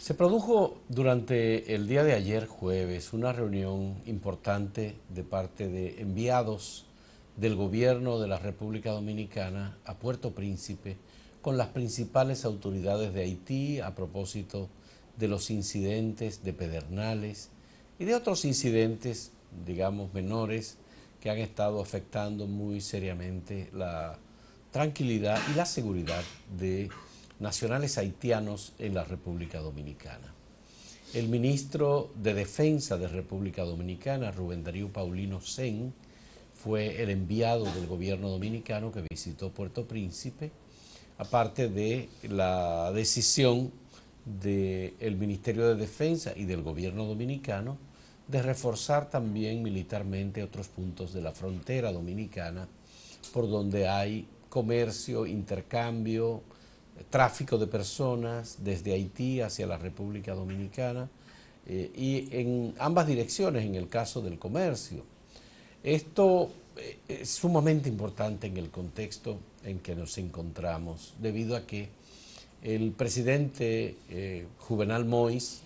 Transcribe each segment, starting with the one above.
Se produjo durante el día de ayer jueves una reunión importante de parte de enviados del gobierno de la República Dominicana a Puerto Príncipe con las principales autoridades de Haití a propósito de los incidentes de Pedernales y de otros incidentes, digamos, menores que han estado afectando muy seriamente la tranquilidad y la seguridad de nacionales haitianos en la República Dominicana. El ministro de Defensa de República Dominicana, Rubén Darío Paulino Sen, fue el enviado del gobierno dominicano que visitó Puerto Príncipe, aparte de la decisión del Ministerio de Defensa y del gobierno dominicano de reforzar también militarmente otros puntos de la frontera dominicana por donde hay comercio, intercambio, tráfico de personas desde Haití hacia la República Dominicana y en ambas direcciones en el caso del comercio. Esto es sumamente importante en el contexto en que nos encontramos, debido a que el presidente Juvenal Moïse,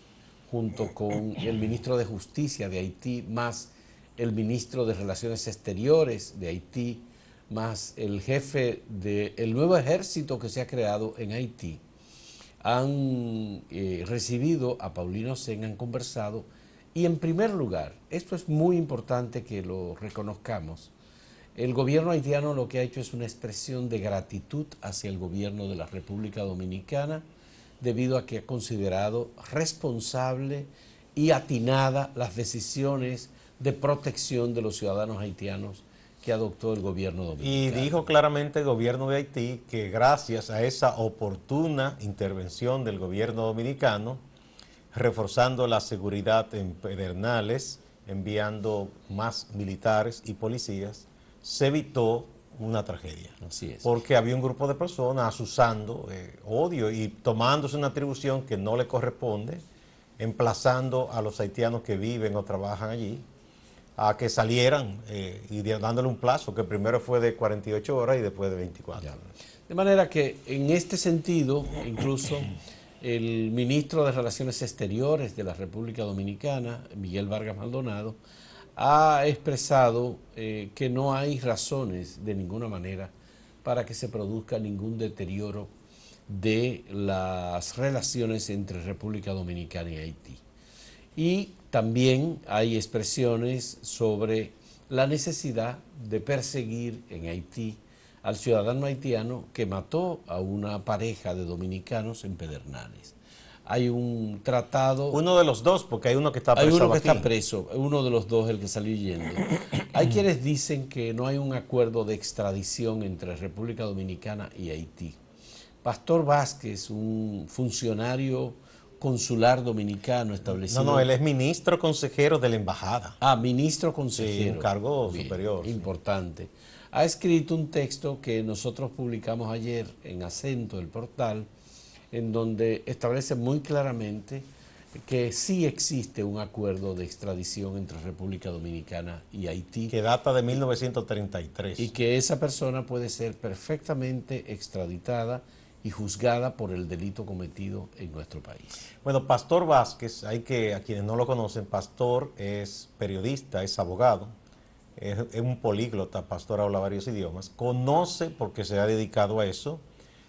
junto con el ministro de Justicia de Haití, más el ministro de Relaciones Exteriores de Haití, más el jefe del nuevo ejército que se ha creado en Haití, han recibido a Paulino Sen, han conversado y en primer lugar, esto es muy importante que lo reconozcamos, el gobierno haitiano lo que ha hecho es una expresión de gratitud hacia el gobierno de la República Dominicana debido a que ha considerado responsable y atinada las decisiones de protección de los ciudadanos haitianos que adoptó el gobierno dominicano. Y dijo claramente el gobierno de Haití que gracias a esa oportuna intervención del gobierno dominicano, reforzando la seguridad en Pedernales, enviando más militares y policías, se evitó una tragedia. Así es. Porque había un grupo de personas asusando odio y tomándose una atribución que no le corresponde, emplazando a los haitianos que viven o trabajan allí a que salieran y dándole un plazo que primero fue de 48 horas y después de 24. Ya. De manera que en este sentido, incluso el ministro de Relaciones Exteriores de la República Dominicana, Miguel Vargas Maldonado, ha expresado que no hay razones de ninguna manera para que se produzca ningún deterioro de las relaciones entre República Dominicana y Haití. Y también hay expresiones sobre la necesidad de perseguir en Haití al ciudadano haitiano que mató a una pareja de dominicanos en Pedernales. Hay un tratado... Uno de los dos, porque hay uno que está preso. Hay uno que aquí. está preso, uno de los dos el que salió huyendo. Hay quienes dicen que no hay un acuerdo de extradición entre República Dominicana y Haití. Pastor Vázquez, un funcionario consular dominicano establecido... No, él es ministro consejero de la embajada. Ah, ministro consejero. Sí, un cargo Bien, superior. importante. Sí. Ha escrito un texto que nosotros publicamos ayer en Acento, el portal, en donde establece muy claramente que sí existe un acuerdo de extradición entre República Dominicana y Haití. Que data de 1933. Y que esa persona puede ser perfectamente extraditada y juzgada por el delito cometido en nuestro país. Bueno, Pastor Vázquez, a quienes no lo conocen, Pastor es periodista, es abogado, es un políglota, Pastor habla varios idiomas, conoce, porque se ha dedicado a eso,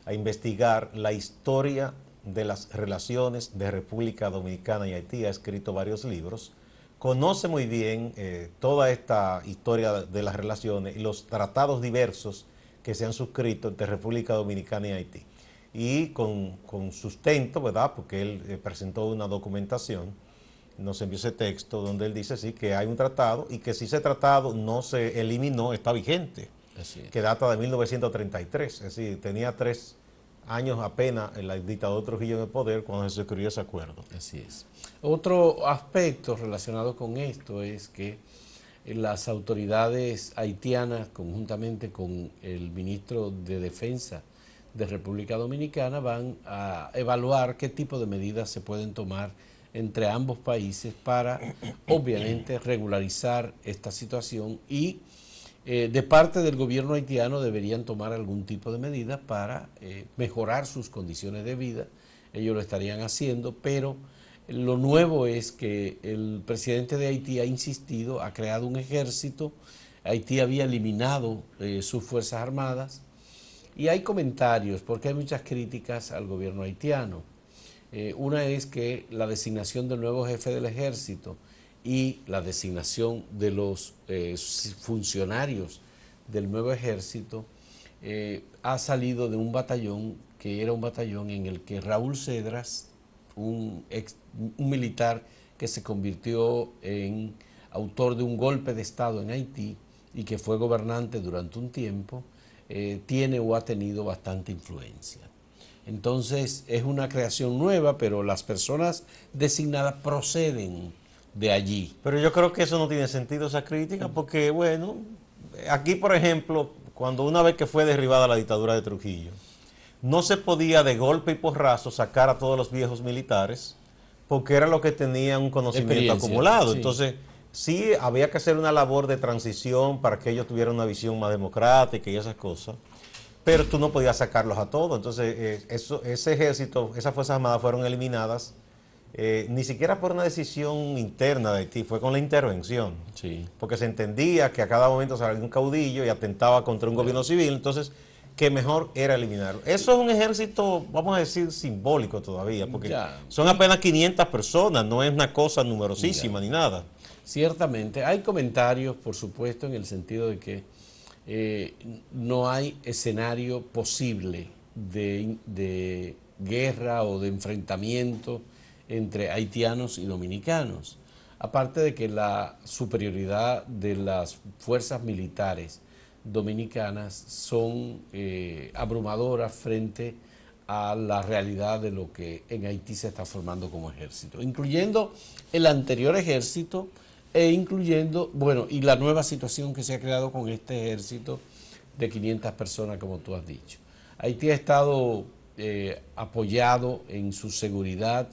a investigar la historia de las relaciones de República Dominicana y Haití, ha escrito varios libros, conoce muy bien toda esta historia de las relaciones y los tratados diversos que se han suscrito entre República Dominicana y Haití. Y con sustento, ¿verdad? Porque él presentó una documentación, nos envió ese texto donde él dice sí que hay un tratado y que si ese tratado no se eliminó, está vigente, que data de 1933, es decir, tenía 3 años apenas en la dictadura de Trujillo en el poder cuando se suscribió ese acuerdo. Así es. Otro aspecto relacionado con esto es que las autoridades haitianas, conjuntamente con el ministro de Defensa de República Dominicana, van a evaluar qué tipo de medidas se pueden tomar entre ambos países para, obviamente, regularizar esta situación y de parte del gobierno haitiano deberían tomar algún tipo de medidas para mejorar sus condiciones de vida ellos lo estarían haciendo, pero lo nuevo es que el presidente de Haití ha insistido, ha creado un ejército. Haití había eliminado sus Fuerzas Armadas y hay comentarios, porque hay muchas críticas al gobierno haitiano. Una es que la designación del nuevo jefe del ejército y la designación de los funcionarios del nuevo ejército ha salido de un batallón que era un batallón en el que Raúl Cedras, un militar que se convirtió en autor de un golpe de Estado en Haití y que fue gobernante durante un tiempo, tiene o ha tenido bastante influencia. Entonces es una creación nueva, pero las personas designadas proceden de allí. Pero yo creo que eso no tiene sentido, esa crítica, porque, bueno, aquí, por ejemplo, cuando una vez que fue derribada la dictadura de Trujillo, no se podía de golpe y porrazo sacar a todos los viejos militares, porque era lo que tenían un conocimiento acumulado. Sí. Entonces, sí había que hacer una labor de transición para que ellos tuvieran una visión más democrática y esas cosas, pero tú no podías sacarlos a todos. Entonces, ese ejército, esas Fuerzas Armadas fueron eliminadas, ni siquiera por una decisión interna de Haití, fue con la intervención. Sí. Porque se entendía que a cada momento salía un caudillo y atentaba contra un gobierno civil, entonces que mejor era eliminarlo. Eso es un ejército, vamos a decir, simbólico todavía, porque son apenas 500 personas, no es una cosa numerosísima ni nada. Ciertamente, hay comentarios, por supuesto, en el sentido de que no hay escenario posible de guerra o de enfrentamiento entre haitianos y dominicanos. Aparte de que la superioridad de las fuerzas militares dominicanas son abrumadoras frente a la realidad de lo que en Haití se está formando como ejército, incluyendo el anterior ejército e incluyendo, bueno, y la nueva situación que se ha creado con este ejército de 500 personas, como tú has dicho. Haití ha estado apoyado en su seguridad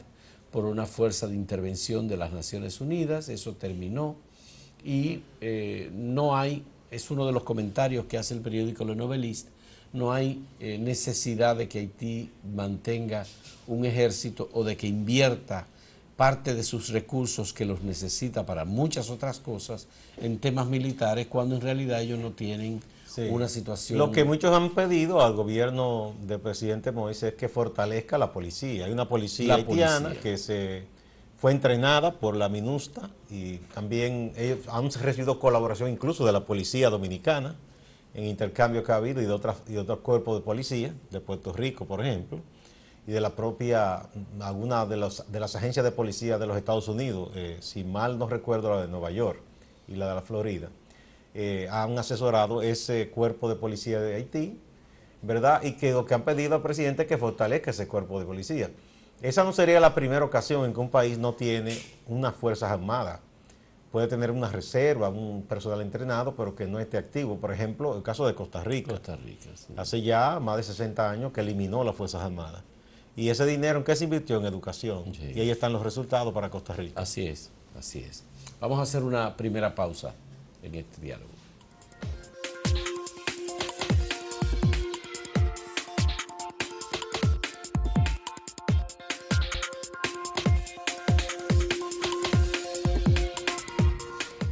por una fuerza de intervención de las Naciones Unidas, eso terminó, y no hay, es uno de los comentarios que hace el periódico Le Noveliste, no hay necesidad de que Haití mantenga un ejército o de que invierta parte de sus recursos que los necesita para muchas otras cosas en temas militares, cuando en realidad ellos no tienen una situación. Lo que muchos han pedido al gobierno del presidente Moïse es que fortalezca la policía. Hay una policía haitiana que fue entrenada por la MINUSTA y también ellos han recibido colaboración incluso de la policía dominicana en intercambio que ha habido y de otros cuerpos de policía, de Puerto Rico, por ejemplo, y de la propia, alguna de las agencias de policía de los Estados Unidos, si mal no recuerdo la de Nueva York y la de la Florida, han asesorado ese cuerpo de policía de Haití, ¿verdad? Y que lo que han pedido al presidente es que fortalezca ese cuerpo de policía. Esa no sería la primera ocasión en que un país no tiene unas fuerzas armadas. Puede tener una reserva, un personal entrenado, pero que no esté activo. Por ejemplo, el caso de Costa Rica. Sí. Hace ya más de 60 años que eliminó las Fuerzas Armadas. Y ese dinero, ¿en qué se invirtió? En educación. Sí. Y ahí están los resultados para Costa Rica. Así es, así es. Vamos a hacer una primera pausa en este diálogo.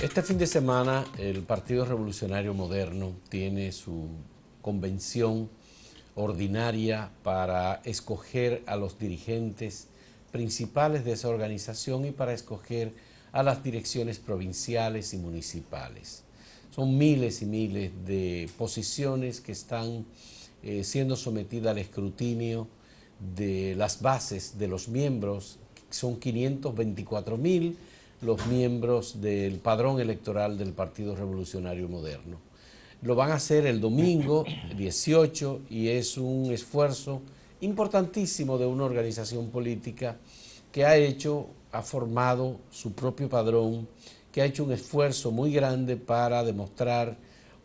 Este fin de semana el Partido Revolucionario Moderno tiene su convención ordinaria para escoger a los dirigentes principales de esa organización y para escoger a las direcciones provinciales y municipales. Son miles y miles de posiciones que están siendo sometidas al escrutinio de las bases de los miembros. Son 524,000 los miembros del padrón electoral del Partido Revolucionario Moderno. Lo van a hacer el domingo 18 y es un esfuerzo importantísimo de una organización política que ha formado su propio padrón, que ha hecho un esfuerzo muy grande para demostrar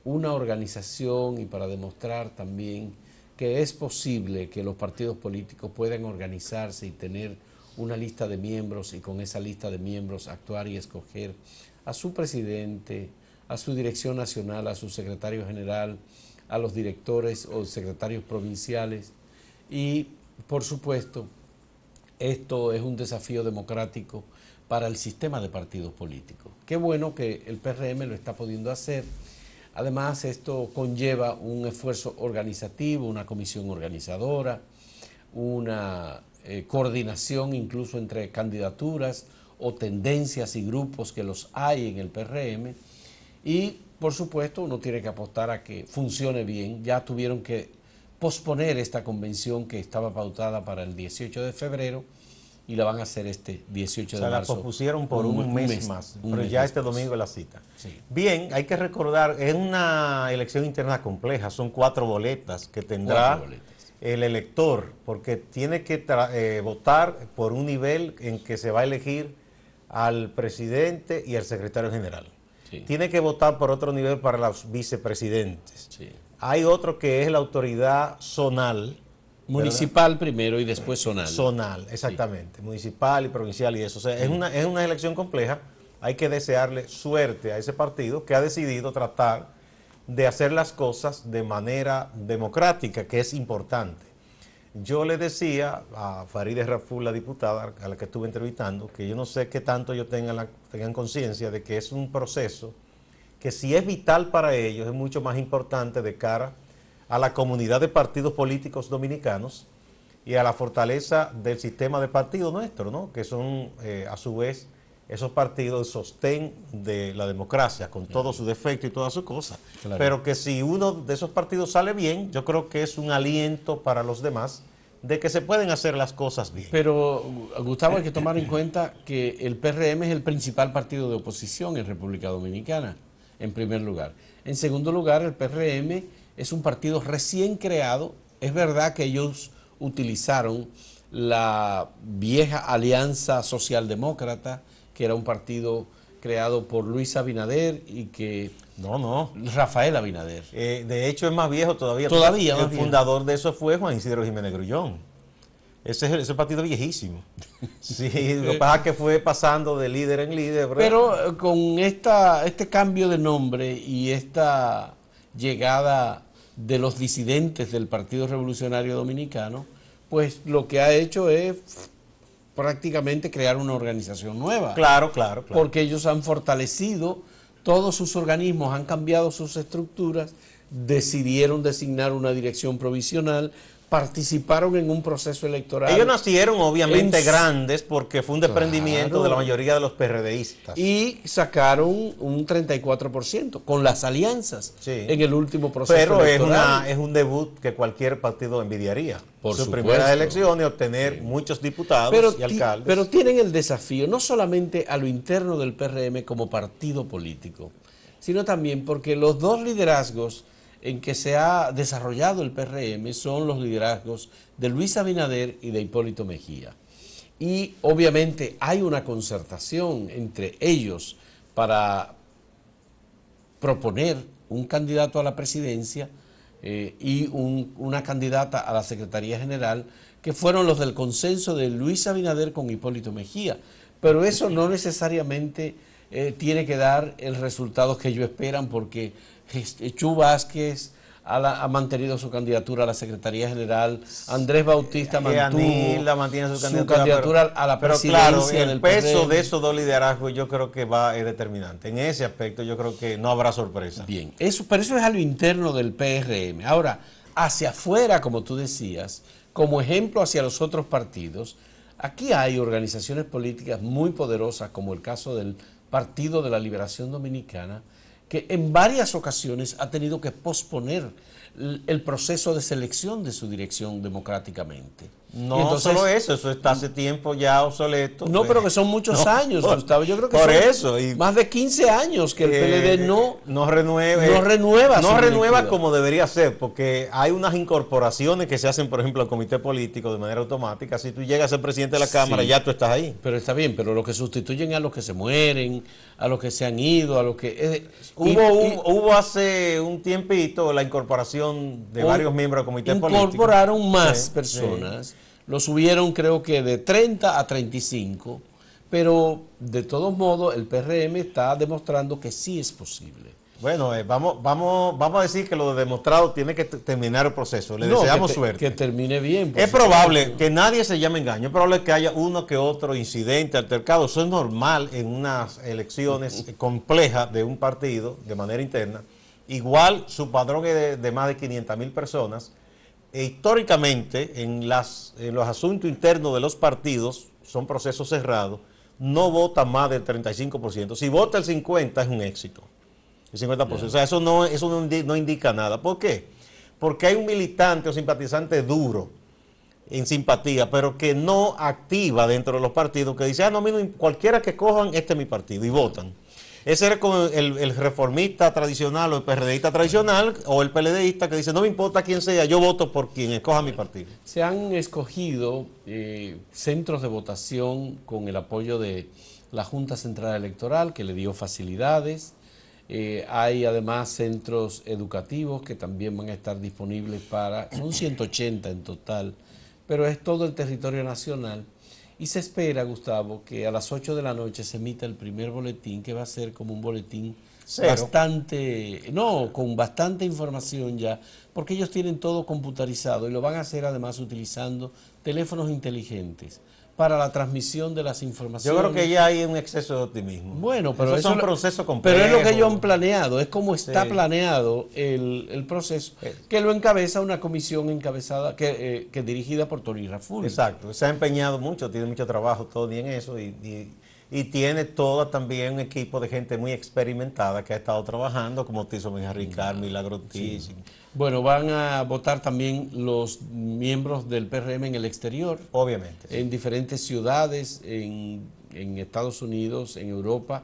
una organización y para demostrar también que es posible que los partidos políticos puedan organizarse y tener una lista de miembros y con esa lista de miembros actuar y escoger a su presidente, a su dirección nacional, a su secretario general, a los directores o secretarios provinciales y, por supuesto, Esto es un desafío democrático para el sistema de partidos políticos. Qué bueno que el PRM lo está pudiendo hacer. Además, esto conlleva un esfuerzo organizativo, una comisión organizadora, una coordinación incluso entre candidaturas o tendencias y grupos que los hay en el PRM. Y, por supuesto, uno tiene que apostar a que funcione bien. Ya tuvieron que posponer esta convención que estaba pautada para el 18 de febrero y la van a hacer este 18 de marzo. La pospusieron por un mes más, pero ya este domingo es la cita. Sí. Bien, hay que recordar, es una elección interna compleja, son 4 boletas que tendrá el elector, porque tiene que votar por un nivel en que se va a elegir al presidente y al secretario general. Sí. Tiene que votar por otro nivel para los vicepresidentes. Sí. Hay otro que es la autoridad zonal. Municipal primero y después zonal. Zonal, exactamente. Sí. Municipal y provincial y eso. O sea, sí. es una elección compleja. Hay que desearle suerte a ese partido que ha decidido tratar de hacer las cosas de manera democrática, que es importante. Yo le decía a Farideh Raful, la diputada a la que estuve entrevistando, que yo no sé qué tanto ellos tengan conciencia de que es un proceso que si es vital para ellos es mucho más importante de cara a la comunidad de partidos políticos dominicanos y a la fortaleza del sistema de partidos nuestro, ¿no? Que son a su vez esos partidos de sostén de la democracia, con todos sus defectos y todas sus cosas. Claro. Pero que si uno de esos partidos sale bien, yo creo que es un aliento para los demás de que se pueden hacer las cosas bien. Pero, Gustavo, hay que tomar en cuenta que el PRM es el principal partido de oposición en República Dominicana, en primer lugar. En segundo lugar, el PRM es un partido recién creado. Es verdad que ellos utilizaron la vieja Alianza Socialdemócrata, que era un partido creado por Luis Abinader y que... Rafael Abinader. De hecho es más viejo todavía. El fundador de eso fue Juan Isidro Jiménez Grullón. Ese partido viejísimo. Sí, lo que pasa es que fue pasando de líder en líder, ¿verdad? Pero con este cambio de nombre y esta llegada de los disidentes del Partido Revolucionario Dominicano, pues lo que ha hecho es prácticamente crear una organización nueva. Claro. Porque ellos han fortalecido todos sus organismos, han cambiado sus estructuras, decidieron designar una dirección provisional, participaron en un proceso electoral. Ellos nacieron obviamente grandes porque fue un desprendimiento de la mayoría de los PRDistas. Y sacaron un 34% con las alianzas en el último proceso electoral. Pero es un debut que cualquier partido envidiaría. Por sus supuesto. Primeras elecciones, obtener muchos diputados y alcaldes. Pero tienen el desafío no solamente a lo interno del PRM como partido político, sino también porque los dos liderazgos en que se ha desarrollado el PRM son los liderazgos de Luis Abinader y de Hipólito Mejía. Y obviamente hay una concertación entre ellos para proponer un candidato a la presidencia y una candidata a la Secretaría General, que fueron los del consenso de Luis Abinader con Hipólito Mejía. Pero eso no necesariamente tiene que dar el resultado que ellos esperan, porque Chu Vázquez ha mantenido su candidatura a la Secretaría General, Andrés Bautista mantiene su candidatura a la presidencia. Pero claro, el peso de esos dos liderazgos yo creo que es determinante. En ese aspecto yo creo que no habrá sorpresa. Bien, pero eso es a lo interno del PRM. Ahora, hacia afuera, como tú decías, como ejemplo hacia los otros partidos, aquí hay organizaciones políticas muy poderosas, como el caso del Partido de la Liberación Dominicana, que en varias ocasiones ha tenido que posponer el proceso de selección de su dirección democráticamente. No, entonces, solo eso está hace tiempo ya obsoleto. No, pero que son muchos años, Gustavo. Yo creo que son más de 15 años que el PLD no renueva como debería ser, porque hay unas incorporaciones que se hacen, por ejemplo, al comité político de manera automática. Si tú llegas a ser presidente de la Cámara, ya tú estás ahí. Pero está bien, pero lo que sustituyen a los que se mueren, a los que se han ido, a los que... Hubo hace un tiempito la incorporación de varios miembros del comité político. Incorporaron más personas. Sí. Lo subieron creo que de 30 a 35, pero de todos modos el PRM está demostrando que sí es posible. Bueno, vamos a decir que lo demostrado tiene que terminar el proceso. Le deseamos suerte. Que termine bien. Es probable que nadie se llame engaño. Es probable que haya uno que otro incidente, altercado. Eso es normal en unas elecciones complejas de un partido de manera interna. Igual su padrón es de más de 500.000 personas. E históricamente, en los asuntos internos de los partidos, son procesos cerrados, no vota más del 35%. Si vota el 50% es un éxito. El 50%. O sea, eso no indica nada. ¿Por qué? Porque hay un militante o simpatizante duro en simpatía, pero que no activa dentro de los partidos, que dice, no, cualquiera que cojan, este es mi partido, y votan. Ese era como el reformista tradicional o el PRDista tradicional o el PLDista que dice, no me importa quién sea, yo voto por quien escoja mi partido. Se han escogido centros de votación con el apoyo de la Junta Central Electoral, que le dio facilidades. Hay además centros educativos que también van a estar disponibles son 180 en total, pero es todo el territorio nacional. Y se espera, Gustavo, que a las 8 de la noche se emita el primer boletín, que va a ser como un boletín con bastante información ya, porque ellos tienen todo computarizado y lo van a hacer además utilizando teléfonos inteligentes para la transmisión de las informaciones. Yo creo que ya hay un exceso de optimismo. Bueno, pero eso es un proceso complejo. Pero es lo que ellos han planeado, es como está planeado el proceso, que lo encabeza una comisión que dirigida por Tony Raful. Exacto, se ha empeñado mucho, tiene mucho trabajo Tony en eso y tiene todo también un equipo de gente muy experimentada que ha estado trabajando, como Tiso Mijarricar, Milagro Ortiz. Sí. Bueno, van a votar también los miembros del PRM en el exterior. Obviamente. En diferentes ciudades, en Estados Unidos, en Europa,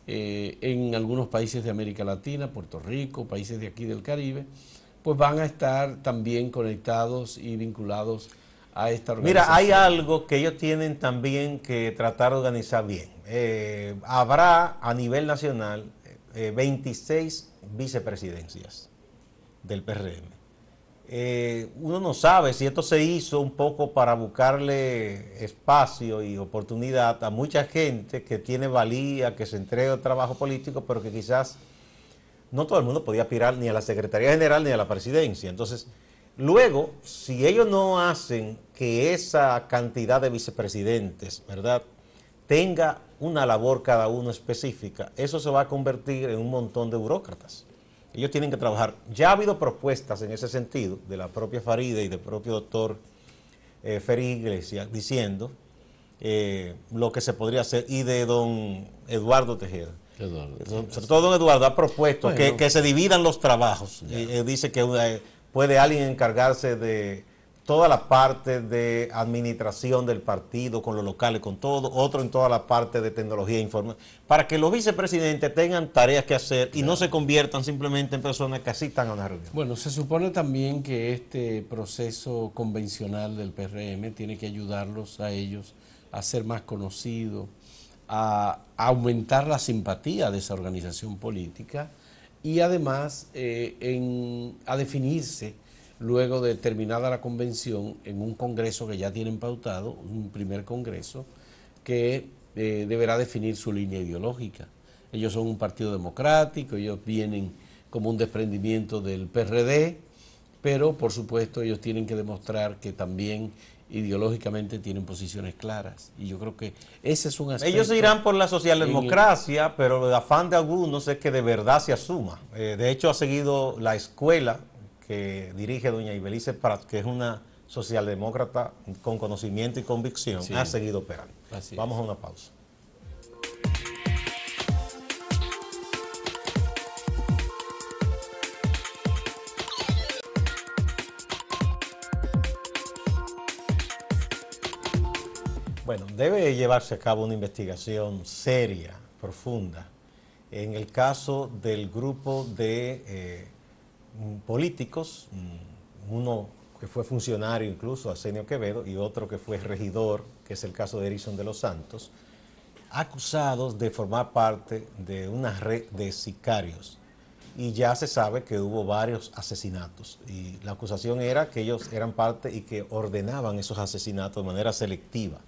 en algunos países de América Latina, Puerto Rico, países de aquí del Caribe, pues van a estar también conectados y vinculados a esta organización. Mira, hay algo que ellos tienen también que tratar de organizar bien. Habrá a nivel nacional 26 vicepresidencias del PRM. Uno no sabe si esto se hizo un poco para buscarle espacio y oportunidad a mucha gente que tiene valía, que se entrega al trabajo político, pero que quizás no todo el mundo podía aspirar ni a la Secretaría General ni a la presidencia. Entonces, luego, si ellos no hacen que esa cantidad de vicepresidentes, ¿verdad?, tenga una labor cada uno específica, eso se va a convertir en un montón de burócratas. Ellos tienen que trabajar. Ya ha habido propuestas en ese sentido de la propia Faride y del propio doctor Félix Iglesias diciendo lo que se podría hacer, y de don Eduardo Tejeda. Sobre todo don Eduardo ha propuesto que se dividan los trabajos. Dice que puede alguien encargarse de toda la parte de administración del partido, con los locales, con todo, otro en toda la parte de tecnología e información, para que los vicepresidentes tengan tareas que hacer y no se conviertan simplemente en personas que asistan a una reunión. Bueno, se supone también que este proceso convencional del PRM tiene que ayudarlos a ellos a ser más conocidos, a aumentar la simpatía de esa organización política y además a definirse luego de terminada la convención en un congreso que ya tienen pautado, un primer congreso, que deberá definir su línea ideológica. Ellos son un partido democrático, ellos vienen como un desprendimiento del PRD, pero por supuesto ellos tienen que demostrar que también ideológicamente tienen posiciones claras. Y yo creo que ese es un aspecto. Ellos irán por la socialdemocracia, pero el afán de algunos es que de verdad se asuma. De hecho, ha seguido la escuela que dirige doña Ibelice Prat, que es una socialdemócrata con conocimiento y convicción, ha seguido operando. Vamos a una pausa. Bueno, debe llevarse a cabo una investigación seria, profunda, en el caso del grupo de políticos, uno que fue funcionario incluso, Arsenio Quevedo, y otro que fue regidor, que es el caso de Erison de los Santos, acusados de formar parte de una red de sicarios. Y ya se sabe que hubo varios asesinatos. Y la acusación era que ellos eran parte y que ordenaban esos asesinatos de manera selectiva.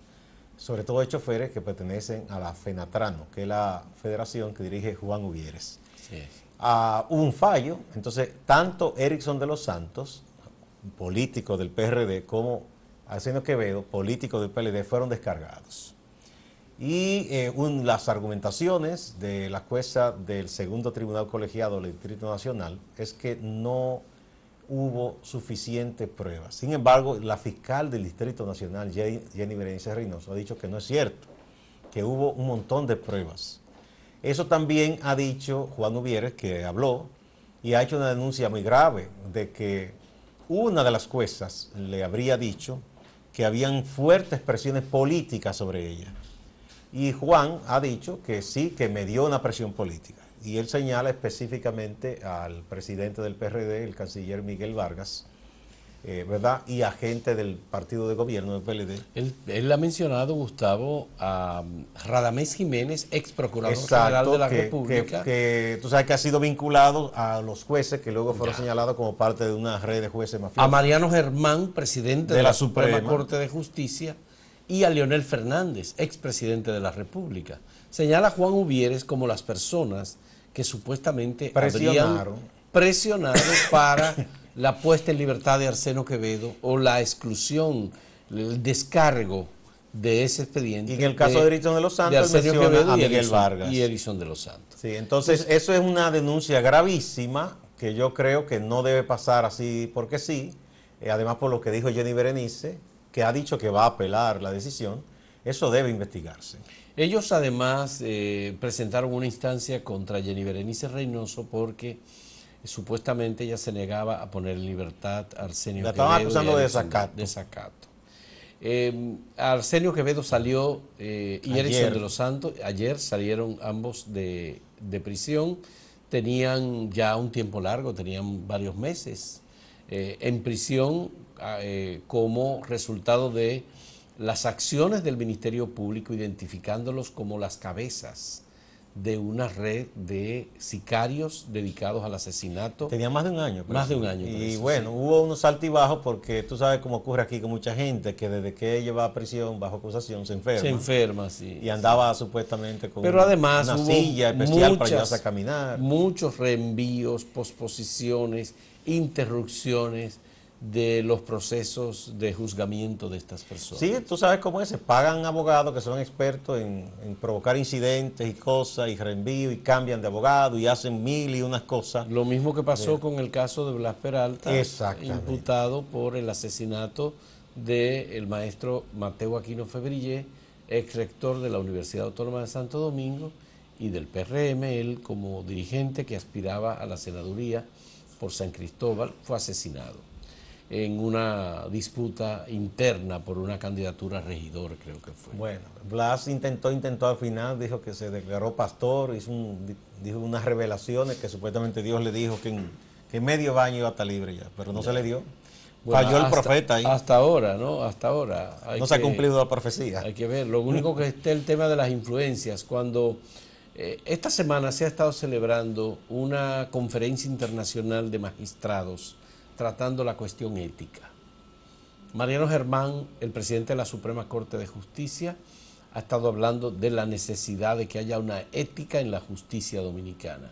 Sobre todo hechos que pertenecen a la FENATRANO, que es la federación que dirige Juan Uvieres. Sí. hubo un fallo. Entonces, tanto Erickson de los Santos, político del PRD, como Arsenio Quevedo, político del PLD, fueron descargados. Y las argumentaciones de la jueza del segundo tribunal colegiado del Distrito Nacional es que no hubo suficientes pruebas. Sin embargo, la fiscal del Distrito Nacional, Jenny Berenice Reynoso, ha dicho que no es cierto, que hubo un montón de pruebas. Eso también ha dicho Juan Uvieres, que habló, y ha hecho una denuncia muy grave de que una de las juezas le habría dicho que habían fuertes presiones políticas sobre ella. Y Juan ha dicho que sí, que me dio una presión política. Y él señala específicamente al presidente del PRD, el canciller Miguel Vargas, ¿verdad? Y a gente del partido de gobierno del PLD. Él ha mencionado, Gustavo, a Radamés Jiménez, ex procurador general de la República. Que tú sabes que ha sido vinculado a los jueces que luego fueron señalados como parte de una red de jueces mafiosos. A Mariano Germán, presidente de la Suprema Corte de Justicia, y a Leonel Fernández, expresidente de la República. Señala a Juan Uvieres como las personas que supuestamente habrían presionado para la puesta en libertad de Arsenio Quevedo o la exclusión, el descargo de ese expediente. Y en el caso de Erickson de los Santos, Arsenio Quevedo a Miguel Vargas. Y Erickson de los Santos. Sí, entonces eso es una denuncia gravísima que yo creo que no debe pasar así porque sí. Además, por lo que dijo Jenny Berenice, que ha dicho que va a apelar la decisión, eso debe investigarse. Ellos además presentaron una instancia contra Jenny Berenice Reynoso porque supuestamente ella se negaba a poner en libertad a Arsenio Quevedo. La estaban acusando de desacato. Arsenio Quevedo salió y Erickson de los Santos, ayer salieron ambos de prisión, tenían ya un tiempo largo, tenían varios meses en prisión como resultado de las acciones del Ministerio Público identificándolos como las cabezas de una red de sicarios dedicados al asesinato. Tenía más de un año. Más de un año. Y bueno, hubo unos altibajos porque tú sabes cómo ocurre aquí con mucha gente que desde que ella va a prisión bajo acusación se enferma. Se enferma, sí. Y andaba supuestamente con Pero además una silla especial para ayudarse a caminar. Muchos reenvíos, posposiciones, interrupciones de los procesos de juzgamiento de estas personas. Sí, tú sabes cómo es, se pagan abogados que son expertos en provocar incidentes y cosas, y reenvío, y cambian de abogado, y hacen mil y unas cosas. Lo mismo que pasó con el caso de Blas Peralta, imputado por el asesinato del maestro Mateo Aquino Febrillé, ex rector de la Universidad Autónoma de Santo Domingo, y del PRM, él como dirigente que aspiraba a la senaduría por San Cristóbal, fue asesinado en una disputa interna por una candidatura a regidor, creo que fue. Bueno, Blas intentó al final, dijo que se declaró pastor, dijo unas revelaciones que supuestamente Dios le dijo que en medio año iba a estar libre ya, pero no se le dio. Bueno, falló el profeta ahí. Hasta ahora, ¿no? Hasta ahora. No se ha cumplido la profecía. Hay que ver. Lo único que está el tema de las influencias. Cuando esta semana se ha estado celebrando una conferencia internacional de magistrados tratando la cuestión ética. Mariano Germán, el presidente de la Suprema Corte de Justicia, ha estado hablando de la necesidad de que haya una ética en la justicia dominicana.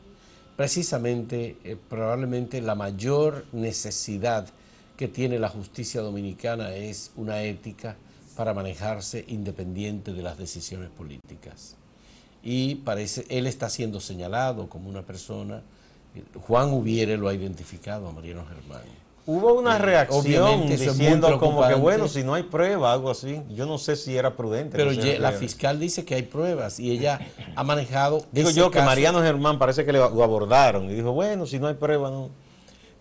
Precisamente, probablemente la mayor necesidad que tiene la justicia dominicana es una ética para manejarse independiente de las decisiones políticas. Y parece, él está siendo señalado como una persona. Juan Uvieres lo ha identificado a Mariano Germán. Hubo una reacción diciendo como que bueno, si no hay prueba, algo así. Yo no sé si era prudente. Pero la fiscal dice que hay pruebas y ella ha manejado. Digo yo que Mariano Germán parece que lo abordaron y dijo, bueno, si no hay prueba, no.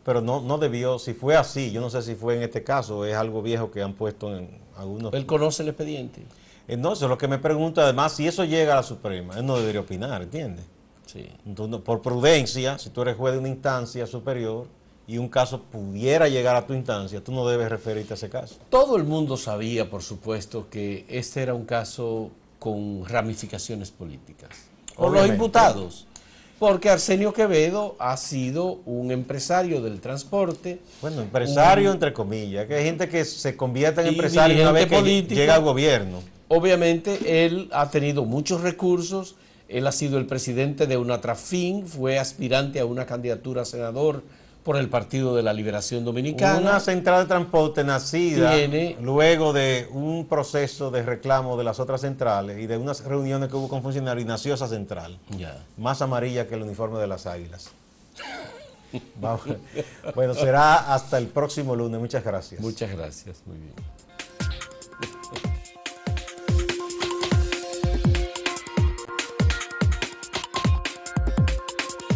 Pero no debió, si fue así, yo no sé si fue en este caso, es algo viejo que han puesto en algunos. ¿Él conoce el expediente? No, eso es lo que me pregunto. Además, si eso llega a la Suprema, él no debería opinar, ¿entiendes? Sí. Entonces, por prudencia, si tú eres juez de una instancia superior y un caso pudiera llegar a tu instancia, tú no debes referirte a ese caso. Todo el mundo sabía, por supuesto, que este era un caso con ramificaciones políticas. Por los imputados. Porque Arsenio Quevedo ha sido un empresario del transporte. Bueno, empresario entre comillas, que hay gente que se convierte en empresario una vez que llega al gobierno. Obviamente él ha tenido muchos recursos, Él ha sido el presidente de UNATRAFIN, fue aspirante a una candidatura a senador por el Partido de la Liberación Dominicana. Una central de transporte nacida Tiene, luego de un proceso de reclamo de las otras centrales y de unas reuniones que hubo con funcionarios, y nació esa central. ya. Más amarilla que el uniforme de las águilas. Bueno, será hasta el próximo lunes. Muchas gracias. Muchas gracias, muy bien.